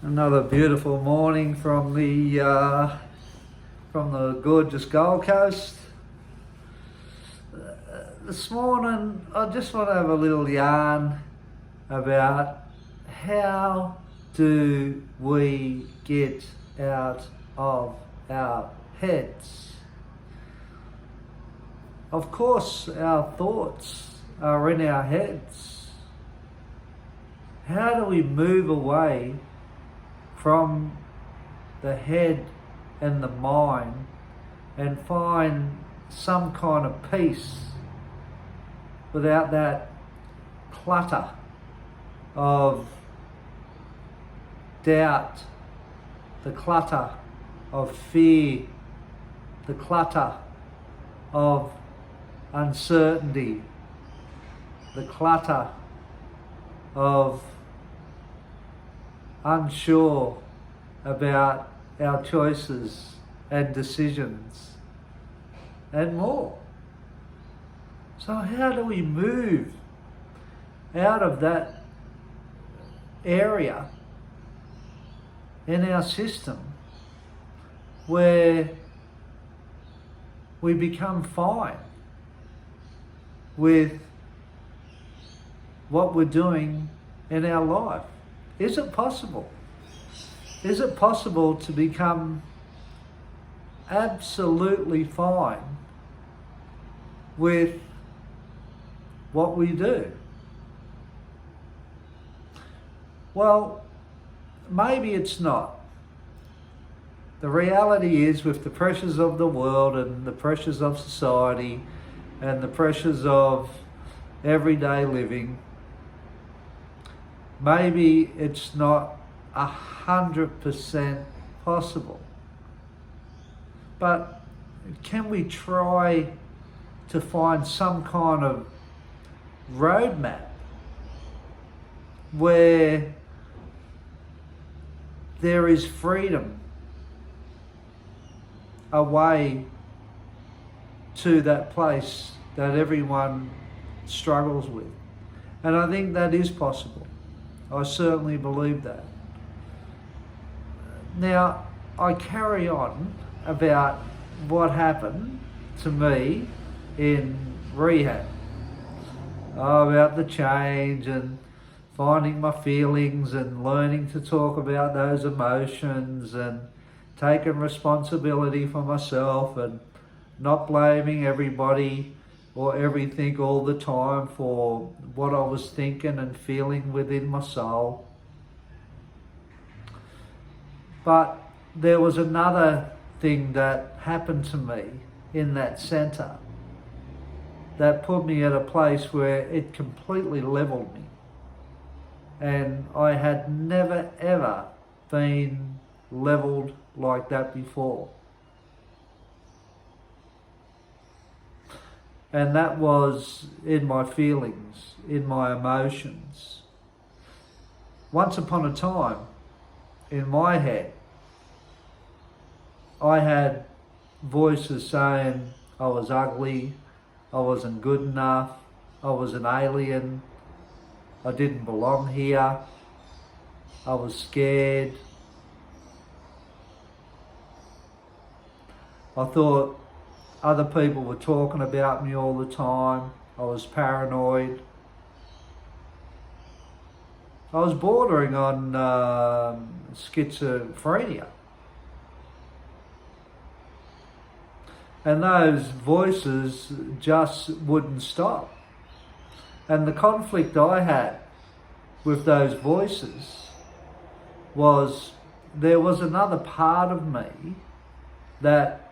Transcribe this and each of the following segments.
Another beautiful morning from the gorgeous Gold Coast. This morning, I just want to have a little yarn about how do we get out of our heads. Of course, our thoughts are in our heads. How do we move away from the head and the mind and find some kind of peace without that clutter of doubt, the clutter of fear, the clutter of uncertainty, the clutter of unsure about our choices and decisions and more. So how do we move out of that area in our system where we become fine with what we're doing in our life? Is it possible? Is it possible to become absolutely fine with what we do? Well, maybe it's not. The reality is, with the pressures of the world and the pressures of society and the pressures of everyday living, maybe it's not 100% possible. But can we try to find some kind of roadmap where there is freedom away to that place that everyone struggles with? And I think that is possible. I certainly believe that. Now, I carry on about what happened to me in rehab, about the change and finding my feelings and learning to talk about those emotions and taking responsibility for myself and not blaming everybody or everything all the time for what I was thinking and feeling within my soul. But there was another thing that happened to me in that centre that put me at a place where it completely leveled me. And I had never ever been levelled like that before. And that was in my feelings, in my emotions. Once upon a time, in my head, I had voices saying I was ugly, I wasn't good enough, I was an alien, I didn't belong here, I was scared. I thought other people were talking about me all the time. I was paranoid. I was bordering on schizophrenia. And those voices just wouldn't stop. And the conflict I had with those voices was there was another part of me that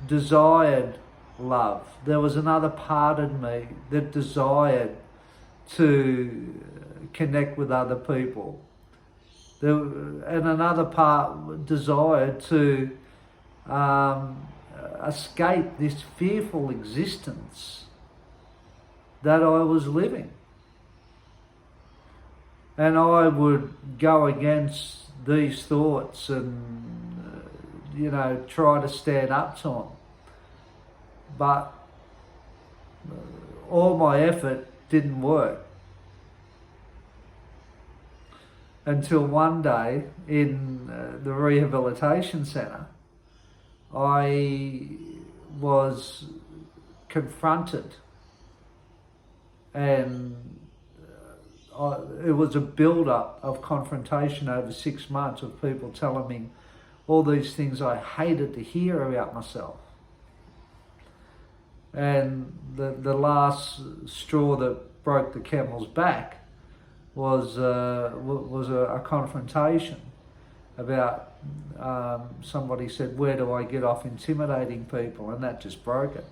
desired love. There was another part of me that desired to connect with other people. And another part desired to escape this fearful existence that I was living. And I would go against these thoughts and, try to stand up to them. But all my effort didn't work. until one day in the rehabilitation centre, I was confronted, and it was a build-up of confrontation over 6 months of people telling me all these things I hated to hear about myself. And the last straw that broke the camel's back was a confrontation about somebody said, "Where do I get off intimidating people?" And that just broke it.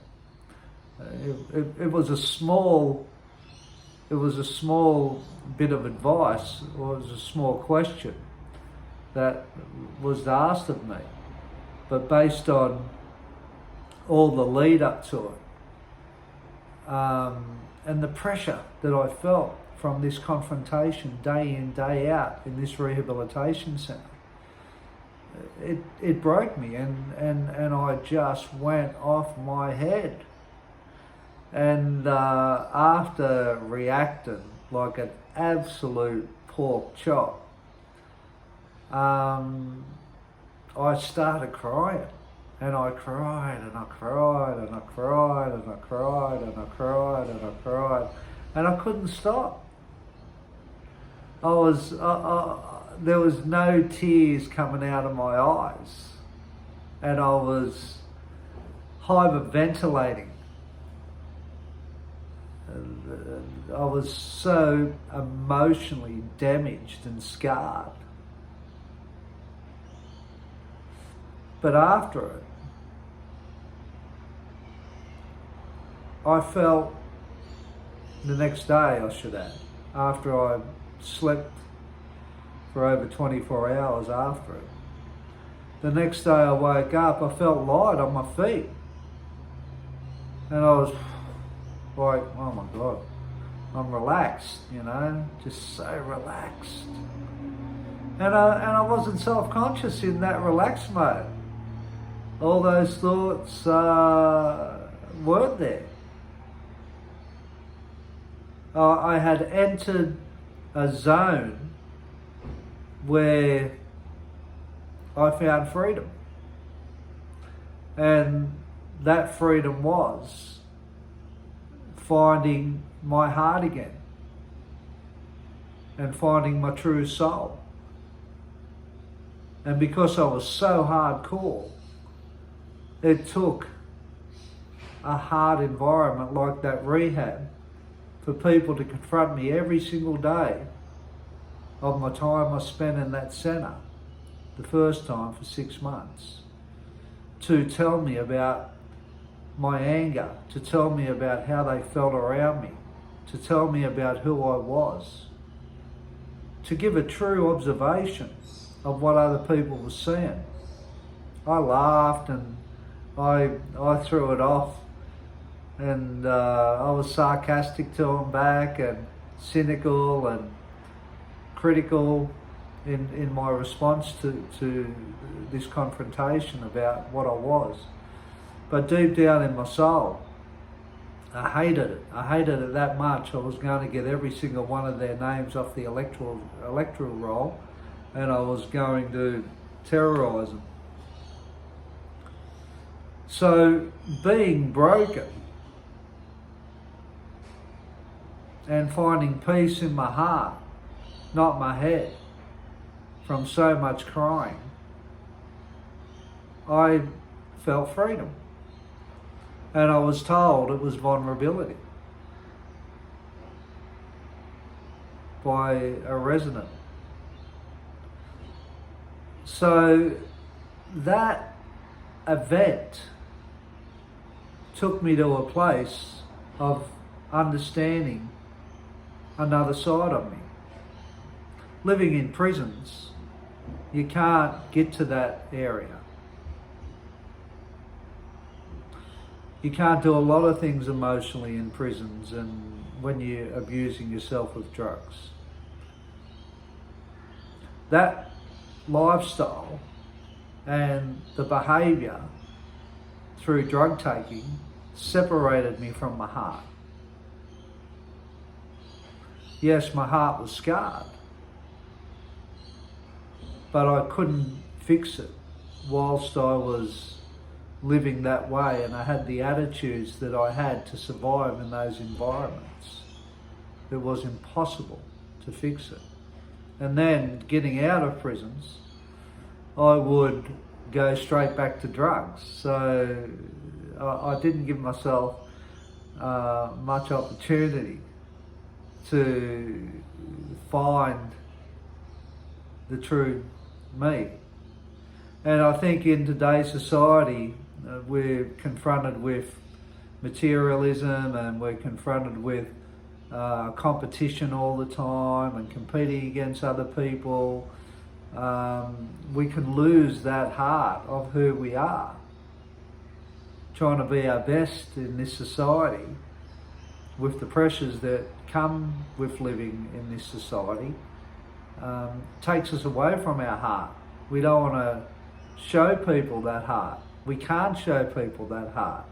It was a small bit of advice, or it was a small question that was asked of me, but based on all the lead up to it, and the pressure that I felt from this confrontation day in, day out in this rehabilitation centre, it broke me, and I just went off my head. And after reacting like an absolute pork chop, I started crying. And I cried, and I cried, and I cried, and I cried, and I cried, and I cried, and I couldn't stop. There was no tears coming out of my eyes, and I was hyperventilating. I was so emotionally damaged and scarred. But after it, I felt the next day, I should add, after I slept for over 24 hours after it, the next day I woke up, I felt light on my feet. And I was like, oh my God, I'm relaxed, just so relaxed. And I wasn't self-conscious in that relaxed mode. All those thoughts weren't there. I had entered a zone where I found freedom. And that freedom was finding my heart again and finding my true soul. And because I was so hardcore, it took a hard environment like that rehab for people to confront me every single day of my time I spent in that centre, the first time for 6 months, to tell me about my anger, to tell me about how they felt around me, to tell me about who I was, to give a true observation of what other people were seeing. I laughed and I threw it off, and I was sarcastic to them back, and cynical and critical in my response to this confrontation about what I was. But deep down in my soul, I hated it. I hated it that much. I was going to get every single one of their names off the electoral roll, and I was going to terrorise them. So being broken and finding peace in my heart, not my head, from so much crying, I felt freedom. And I was told it was vulnerability by a resident. So that event took me to a place of understanding another side of me. Living in prisons, you can't get to that area. You can't do a lot of things emotionally in prisons and when you're abusing yourself with drugs. That lifestyle and the behaviour through drug taking separated me from my heart. Yes, my heart was scarred, but I couldn't fix it whilst I was living that way, and I had the attitudes that I had to survive in those environments. It was impossible to fix it. And then getting out of prisons, I would go straight back to drugs. So I didn't give myself much opportunity to find the true me. And I think in today's society, we're confronted with materialism, and we're confronted with competition all the time and competing against other people. We can lose that heart of who we are, trying to be our best in this society with the pressures that come with living in this society. Takes us away from our heart. We don't want to show people that heart. We can't show people that heart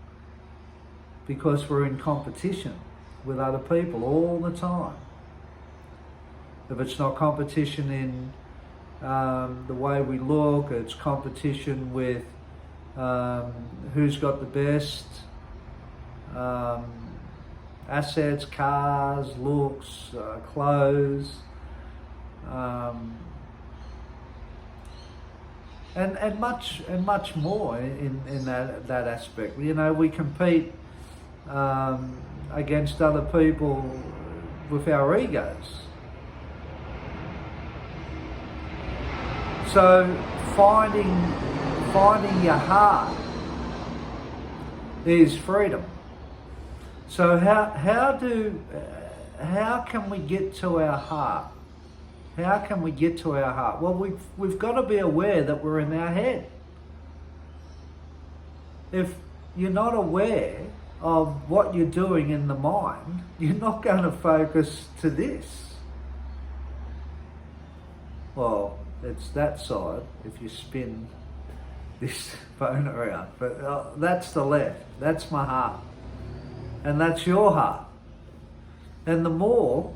because we're in competition with other people all the time. If it's not competition in the way we look, it's competition with who's got the best assets, cars, looks, clothes, and much more in that aspect. You know, we compete against other people with our egos. So finding your heart is freedom. So how can we get to our heart? How can we get to our heart? Well, we've got to be aware that we're in our head. If you're not aware of what you're doing in the mind, you're not going to focus to this. Well, it's that side if you spin this phone around, but that's the left. That's my heart. And that's your heart. And the more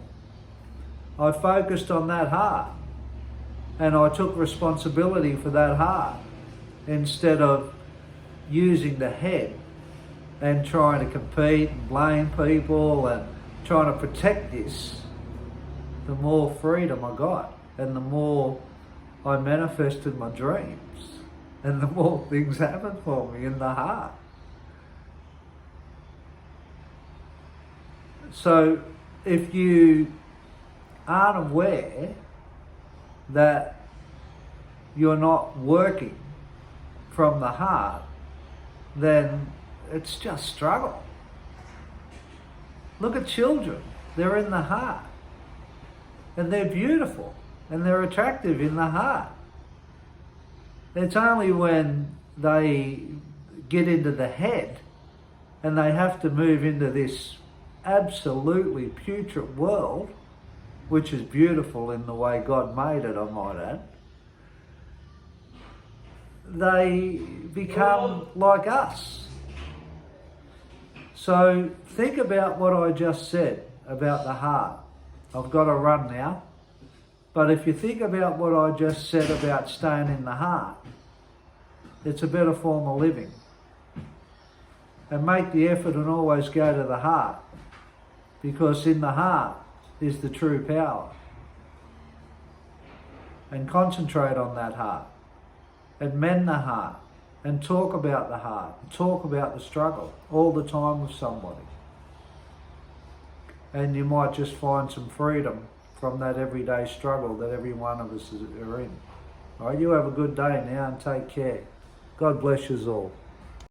I focused on that heart, and I took responsibility for that heart, instead of using the head and trying to compete and blame people and trying to protect this, the more freedom I got, and the more I manifested my dreams, and the more things happened for me in the heart. So if you aren't aware that you're not working from the heart, then it's just struggle. Look at children. They're in the heart. And they're beautiful. And they're attractive in the heart. It's only when they get into the head and they have to move into this absolutely putrid world, which is beautiful in the way God made it, I might add, they become like us. So think about what I just said about the heart. I've got to run now. But if you think about what I just said about staying in the heart, it's a better form of living. And make the effort and always go to the heart, because in the heart is the true power. And concentrate on that heart, and mend the heart, and talk about the heart, and talk about the struggle all the time with somebody. And you might just find some freedom from that everyday struggle that every one of us are in. All right, you have a good day now and take care. God bless you all.